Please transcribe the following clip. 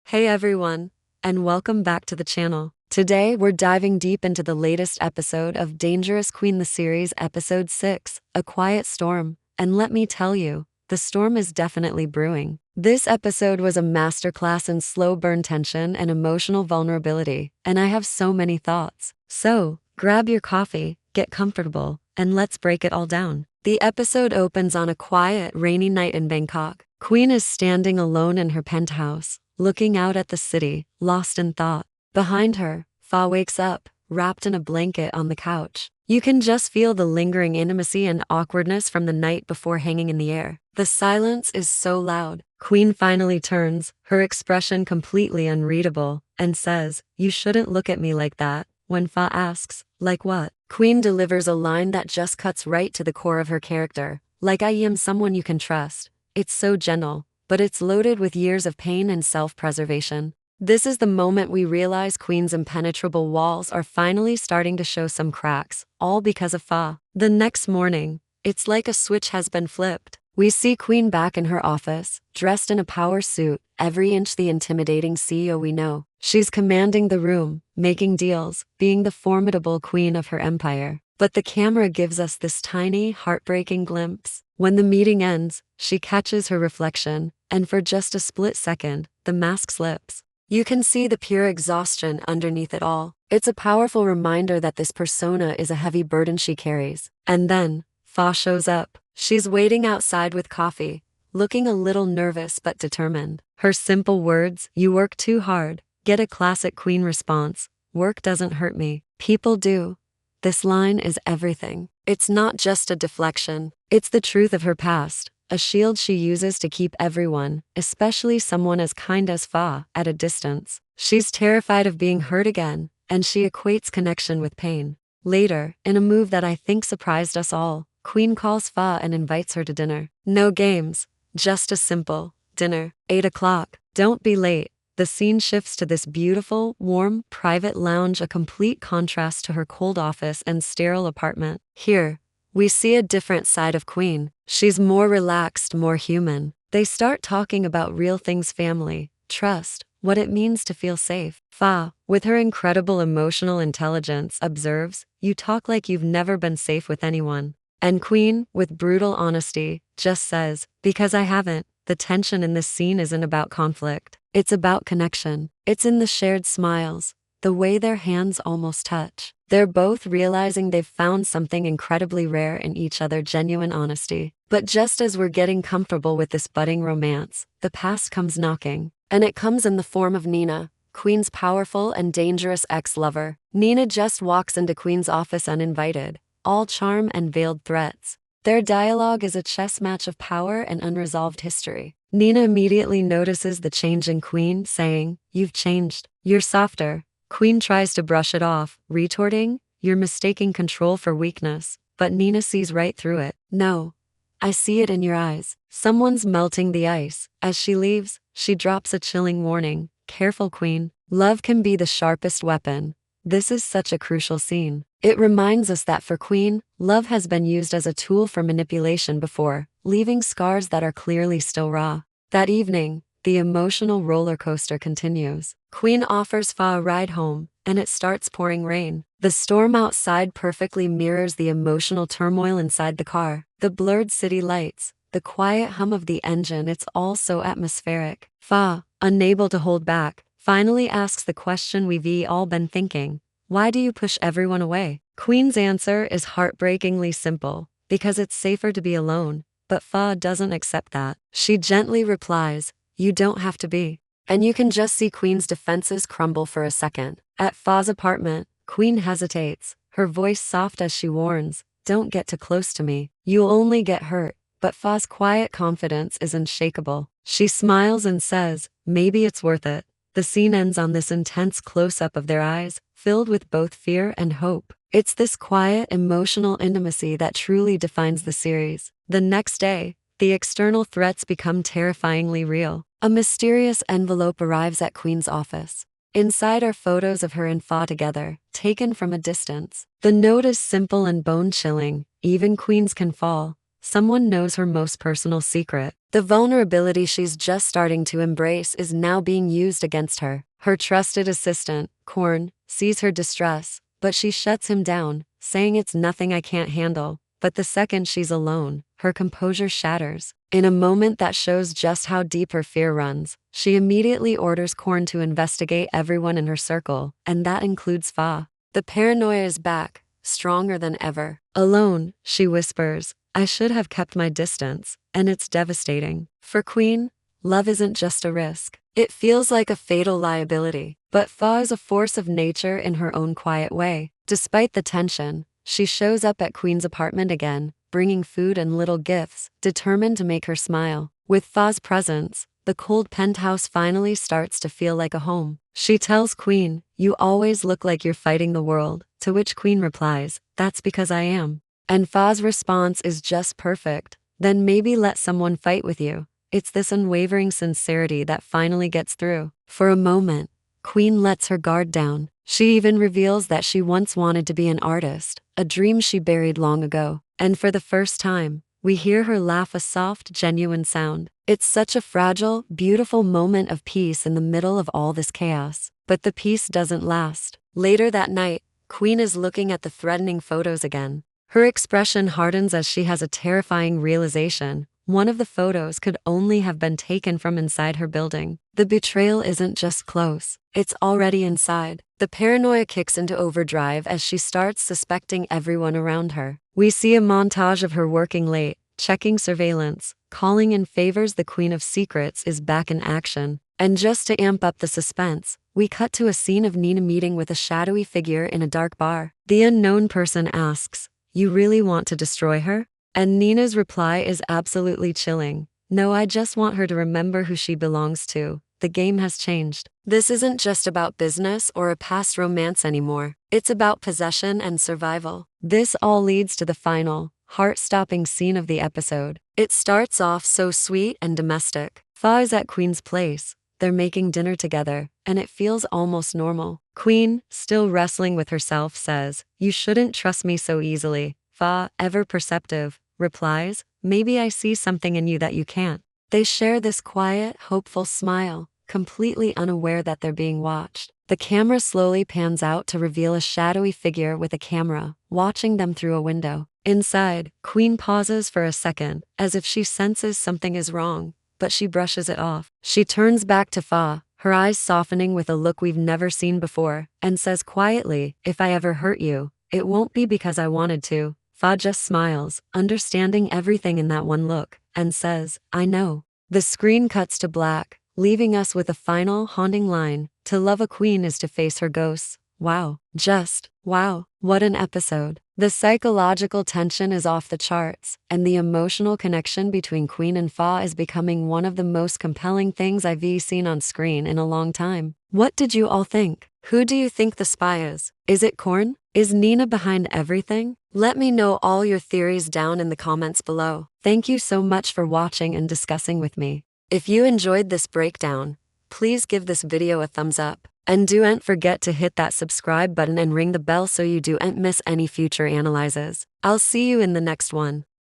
Hey everyone, and welcome back to the channel. Today we're diving deep into the latest episode of Dangerous Queen the series, episode 6, A Quiet Storm. And let me tell you, the storm is definitely brewing. This episode was a masterclass in slow burn tension and emotional vulnerability, and I have so many thoughts. So, grab your coffee, get comfortable, and let's break it all down. The episode opens on a quiet, rainy night in Bangkok. Queen is standing alone in her penthouse, looking out at the city, lost in thought. Behind her, Fa wakes up, wrapped in a blanket on the couch. You can just feel the lingering intimacy and awkwardness from the night before hanging in the air. The silence is so loud. Queen finally turns, her expression completely unreadable, and says, "You shouldn't look at me like that." When Fa asks, "Like what?" Queen delivers a line that just cuts right to the core of her character. "Like I am someone you can trust." It's so gentle, but it's loaded with years of pain and self-preservation. This is the moment we realize Queen's impenetrable walls are finally starting to show some cracks, all because of Fa. The next morning, it's like a switch has been flipped. We see Queen back in her office, dressed in a power suit, every inch the intimidating CEO we know. She's commanding the room, making deals, being the formidable queen of her empire. But the camera gives us this tiny, heartbreaking glimpse. When the meeting ends, she catches her reflection, and for just a split second, the mask slips. You can see the pure exhaustion underneath it all. It's a powerful reminder that this persona is a heavy burden she carries. And then, Fa shows up. She's waiting outside with coffee, looking a little nervous but determined. Her simple words, "You work too hard," get a classic Queen response. "Work doesn't hurt me. People do." This line is everything. It's not just a deflection. It's the truth of her past, a shield she uses to keep everyone, especially someone as kind as Fa, at a distance. She's terrified of being hurt again, and she equates connection with pain. Later, in a move that I think surprised us all, Queen calls Fa and invites her to dinner. No games, just a simple dinner. 8 o'clock. Don't be late. The scene shifts to this beautiful, warm, private lounge, a complete contrast to her cold office and sterile apartment. Here, we see a different side of Queen. She's more relaxed, more human. They start talking about real things: family, trust, what it means to feel safe. Fa, with her incredible emotional intelligence, observes, "You talk like you've never been safe with anyone." And Queen, with brutal honesty, just says, "Because I haven't." The tension in this scene isn't about conflict. It's about connection. It's in the shared smiles, the way their hands almost touch. They're both realizing they've found something incredibly rare in each other: genuine honesty. But just as we're getting comfortable with this budding romance, the past comes knocking. And it comes in the form of Nina, Queen's powerful and dangerous ex-lover. Nina just walks into Queen's office uninvited, all charm and veiled threats. Their dialogue is a chess match of power and unresolved history. Nina immediately notices the change in Queen, saying, "You've changed. You're softer." Queen tries to brush it off, retorting, "You're mistaking control for weakness." But Nina sees right through it. "No, I see it in your eyes." Someone's melting the ice. As she leaves, she drops a chilling warning. "Careful, Queen. Love can be the sharpest weapon." This is such a crucial scene. It reminds us that for Queen, love has been used as a tool for manipulation before, leaving scars that are clearly still raw. That evening, the emotional roller coaster continues. Queen offers Fa a ride home, and it starts pouring rain. The storm outside perfectly mirrors the emotional turmoil inside the car. The blurred city lights, the quiet hum of the engine, it's all so atmospheric. Fa, unable to hold back, finally asks the question we've all been thinking: "Why do you push everyone away?" Queen's answer is heartbreakingly simple: "Because it's safer to be alone." But Fa doesn't accept that. She gently replies, "You don't have to be." And you can just see Queen's defenses crumble for a second. At Fa's apartment, Queen hesitates, her voice soft as she warns, "Don't get too close to me. You'll only get hurt." But Fa's quiet confidence is unshakable. She smiles and says, "Maybe it's worth it." The scene ends on this intense close-up of their eyes, filled with both fear and hope. It's this quiet, emotional intimacy that truly defines the series. The next day, the external threats become terrifyingly real. A mysterious envelope arrives at Queen's office. Inside are photos of her and Fa together, taken from a distance. The note is simple and bone-chilling: "Even queens can fall. someone knows her most personal secret. The vulnerability she's just starting to embrace is now being used against her. Her trusted assistant, Korn, sees her distress, but she shuts him down, saying it's nothing I can't handle. But the second she's alone, her composure shatters. In a moment that shows just how deep her fear runs, she immediately orders Korn to investigate everyone in her circle, and that includes Fa. The paranoia is back, stronger than ever. Alone, she whispers, I should have kept my distance, and it's devastating. For Queen, love isn't just a risk. It feels like a fatal liability. But Fa is a force of nature in her own quiet way. Despite the tension, she shows up at Queen's apartment again, bringing food and little gifts, determined to make her smile. With Fa's presence, the cold penthouse finally starts to feel like a home. She tells Queen, you always look like you're fighting the world, to which Queen replies, that's because I am. And Fa's response is just perfect. Then maybe let someone fight with you. It's this unwavering sincerity that finally gets through. For a moment, Queen lets her guard down. She even reveals that she once wanted to be an artist, a dream she buried long ago. And for the first time, we hear her laugh, a soft, genuine sound. It's such a fragile, beautiful moment of peace in the middle of all this chaos. But the peace doesn't last. Later that night, Queen is looking at the threatening photos again. Her expression hardens as she has a terrifying realization. One of the photos could only have been taken from inside her building. The betrayal isn't just close, it's already inside. The paranoia kicks into overdrive as she starts suspecting everyone around her. We see a montage of her working late, checking surveillance, calling in favors. The Queen of Secrets is back in action. And just to amp up the suspense, we cut to a scene of Nina meeting with a shadowy figure in a dark bar. The unknown person asks, you really want to destroy her? And Nina's reply is absolutely chilling. No, I just want her to remember who she belongs to. The game has changed. This isn't just about business or a past romance anymore. It's about possession and survival. This all leads to the final, heart-stopping scene of the episode. It starts off so sweet and domestic. Fa is at Queen's place. They're making dinner together, and it feels almost normal. Queen, still wrestling with herself, says, you shouldn't trust me so easily. Fa, ever perceptive, replies, maybe I see something in you that you can't. They share this quiet, hopeful smile, completely unaware that they're being watched. The camera slowly pans out to reveal a shadowy figure with a camera, watching them through a window. Inside, Queen pauses for a second, as if she senses something is wrong, but she brushes it off. She turns back to Fa, her eyes softening with a look we've never seen before, and says quietly, if I ever hurt you, it won't be because I wanted to. Fa just smiles, understanding everything in that one look, and says, I know. The screen cuts to black, leaving us with a final, haunting line, to love a queen is to face her ghosts. Wow. Just, wow. What an episode. The psychological tension is off the charts, and the emotional connection between Queen and Fa is becoming one of the most compelling things I've seen on screen in a long time. What did you all think? Who do you think the spy is? Is it Korn? Is Nina behind everything? Let me know all your theories down in the comments below. Thank you so much for watching and discussing with me. If you enjoyed this breakdown, please give this video a thumbs up. And don't forget to hit that subscribe button and ring the bell so you don't miss any future analyses. I'll see you in the next one.